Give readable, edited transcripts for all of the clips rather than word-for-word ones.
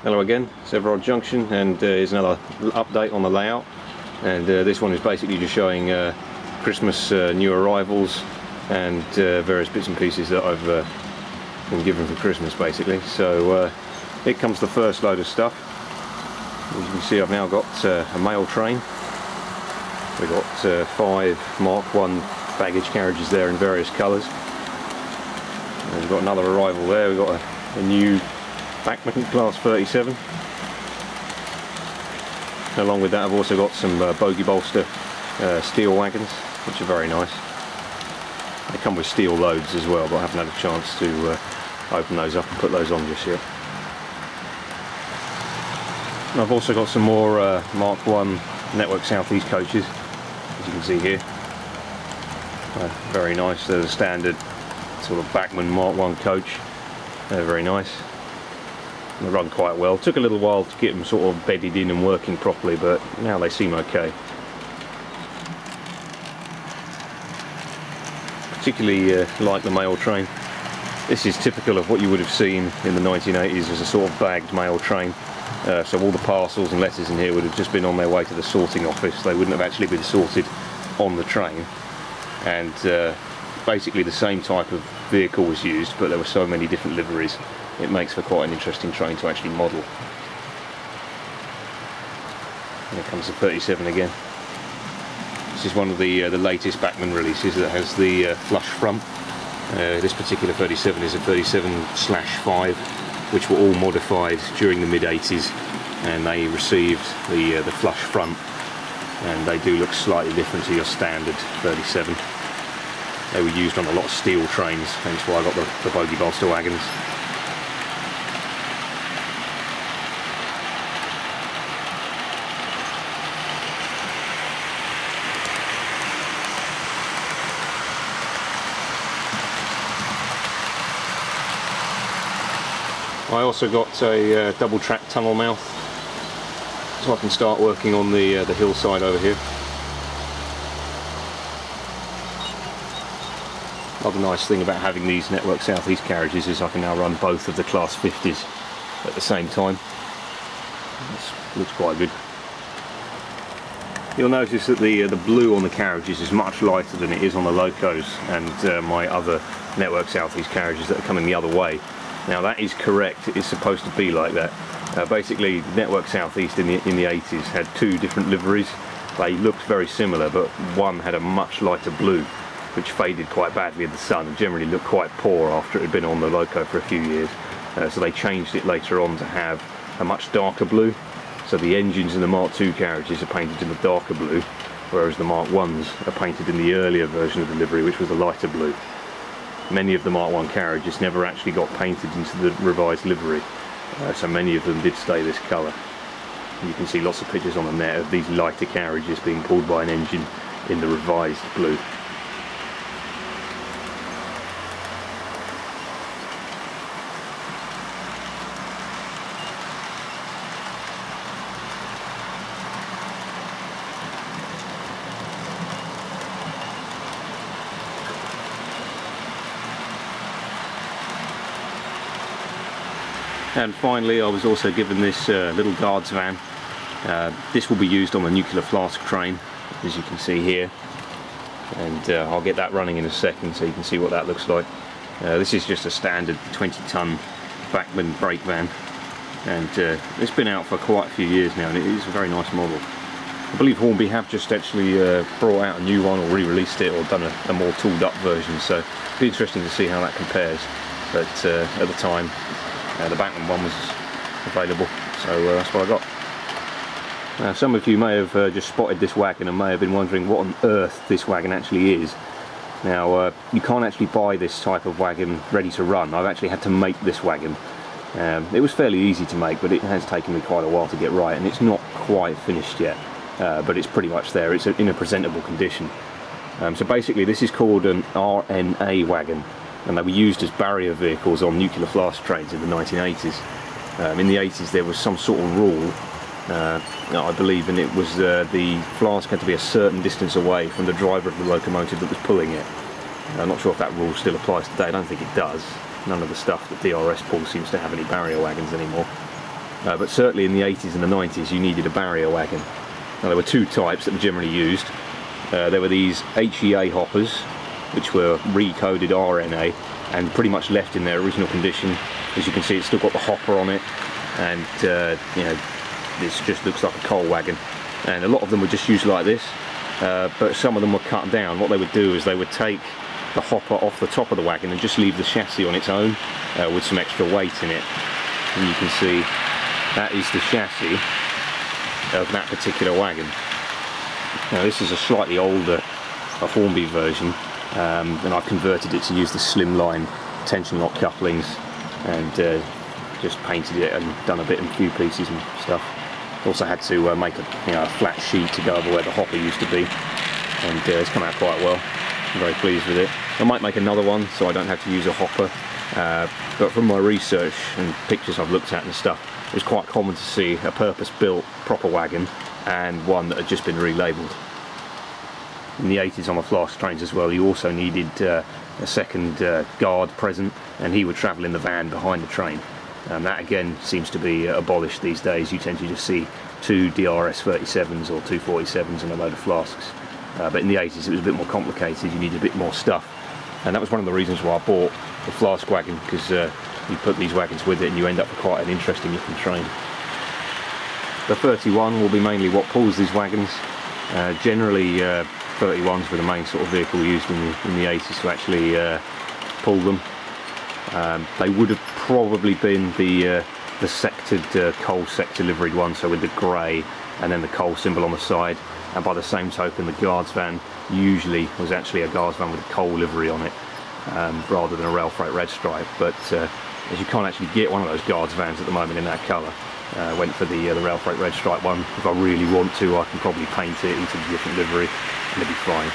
Hello again, it's Everard Junction, and here's another update on the layout. And this one is basically just showing Christmas new arrivals and various bits and pieces that I've been given for Christmas basically. So here comes the first load of stuff. As you can see, I've now got a mail train. We've got 5 Mark 1 baggage carriages there in various colours. And we've got another arrival there. We've got a new Bachmann Class 37. Along with that, I've also got some bogie bolster steel wagons, which are very nice. They come with steel loads as well, but I haven't had a chance to open those up and put those on just yet. And I've also got some more Mark 1 Network South East coaches, as you can see here. Very nice. They're the standard sort of Bachmann Mark 1 coach. They're very nice. They run quite well. Took a little while to get them sort of bedded in and working properly, but now they seem okay. Particularly like the mail train. This is typical of what you would have seen in the 1980s as a sort of bagged mail train. So all the parcels and letters in here would have just been on their way to the sorting office. They wouldn't have actually been sorted on the train. And basically the same type of vehicle was used, but there were so many different liveries. It makes for quite an interesting train to actually model. Here comes the 37 again. This is one of the latest Bachmann releases that has the flush front. This particular 37 is a 37/5, which were all modified during the mid-80s, and they received the flush front, and they do look slightly different to your standard 37. They were used on a lot of steel trains, hence why I got the bogie bolster wagons. I also got a double track tunnel mouth, so I can start working on the hillside over here. Another nice thing about having these Network South East carriages is I can now run both of the Class 50s at the same time. This looks quite good. You'll notice that the blue on the carriages is much lighter than it is on the locos and my other Network South East carriages that are coming the other way. Now that is correct, it is supposed to be like that. Basically Network South East in the 80s had 2 different liveries. They looked very similar, but one had a much lighter blue, which faded quite badly in the sun and generally looked quite poor after it had been on the loco for a few years. So they changed it later on to have a much darker blue. So the engines in the Mark II carriages are painted in the darker blue, whereas the Mark Is are painted in the earlier version of the livery, which was the lighter blue. Many of the Mark I carriages never actually got painted into the revised livery, so many of them did stay this colour. You can see lots of pictures on the net of these lighter carriages being pulled by an engine in the revised blue. And finally, I was also given this little guards van. This will be used on the nuclear flask train, as you can see here, and I'll get that running in a second so you can see what that looks like. This is just a standard 20-ton Bachmann brake van, and it's been out for quite a few years now, and it is a very nice model. I believe Hornby have just actually brought out a new one or re-released it or done a more tooled up version, so it'll be interesting to see how that compares. But at the time, the Bachmann one was available, so that's what I got. Now, some of you may have just spotted this wagon and may have been wondering what on earth this wagon actually is. Now, you can't actually buy this type of wagon ready to run. I've actually had to make this wagon. It was fairly easy to make, but it has taken me quite a while to get right, and it's not quite finished yet, but it's pretty much there. It's in a presentable condition. So basically this is called an RNA wagon, and they were used as barrier vehicles on nuclear flask trains in the 1980s. In the 80s there was some sort of rule, I believe, and it was the flask had to be a certain distance away from the driver of the locomotive that was pulling it. I'm not sure if that rule still applies today. I don't think it does. None of the stuff that DRS pulls seems to have any barrier wagons anymore. but certainly in the 80s and the 90s you needed a barrier wagon. Now there were two types that were generally used. There were these HEA hoppers, which were recoded RNA and pretty much left in their original condition. As you can see, it's still got the hopper on it, and you know, this just looks like a coal wagon. And a lot of them were just used like this, but some of them were cut down. What they would do is they would take the hopper off the top of the wagon and just leave the chassis on its own with some extra weight in it. And you can see that is the chassis of that particular wagon. Now this is a slightly older Hornby version, and I've converted it to use the slimline tension lock couplings, and just painted it and done a few pieces and stuff. Also had to make a flat sheet to go over where the hopper used to be, and it's come out quite well. I'm very pleased with it. I might make another one so I don't have to use a hopper, but from my research and pictures I've looked at and stuff, it was quite common to see a purpose-built proper wagon and one that had just been relabelled. In the 80s on the flask trains as well, you also needed a second guard present, and he would travel in the van behind the train. And that again seems to be abolished these days. You tend to just see two DRS 37s or 247s and a load of flasks. But in the 80s it was a bit more complicated, you needed a bit more stuff. And that was one of the reasons why I bought the flask wagon, because you put these wagons with it and you end up with quite an interesting looking train. The 31 will be mainly what pulls these wagons. Generally 31s were the main sort of vehicle used in the 80s to actually pull them. They would have probably been the sectored coal sector liveried one, so with the grey and then the coal symbol on the side. And by the same token, the guards van usually was actually a guards van with a coal livery on it, rather than a rail freight red stripe. But as you can't actually get one of those guards vans at the moment in that colour, went for the rail freight red stripe one. If I really want to, I can probably paint it into the different livery and it'll be fine.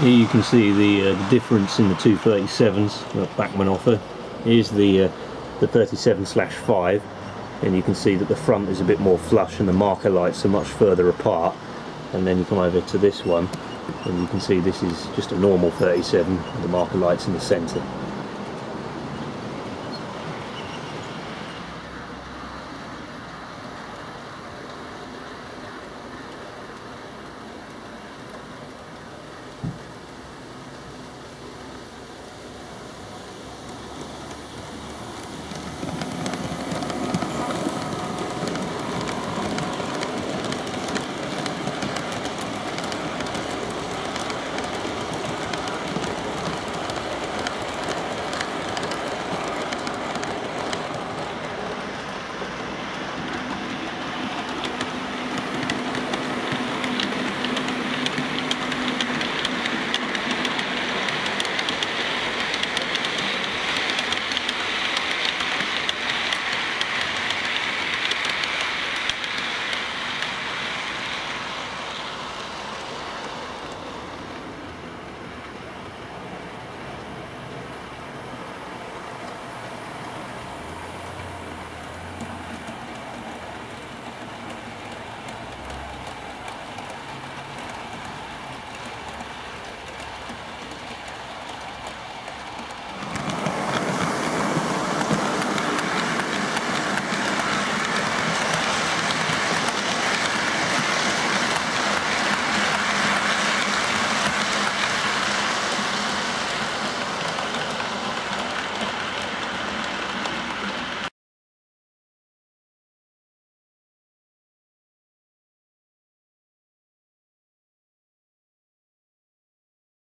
Here you can see the difference in the two 37s that Bachmann offer. Here's the 37/5, and you can see that the front is a bit more flush and the marker lights are much further apart. And then you come over to this one and you can see this is just a normal 37 with the marker lights in the centre.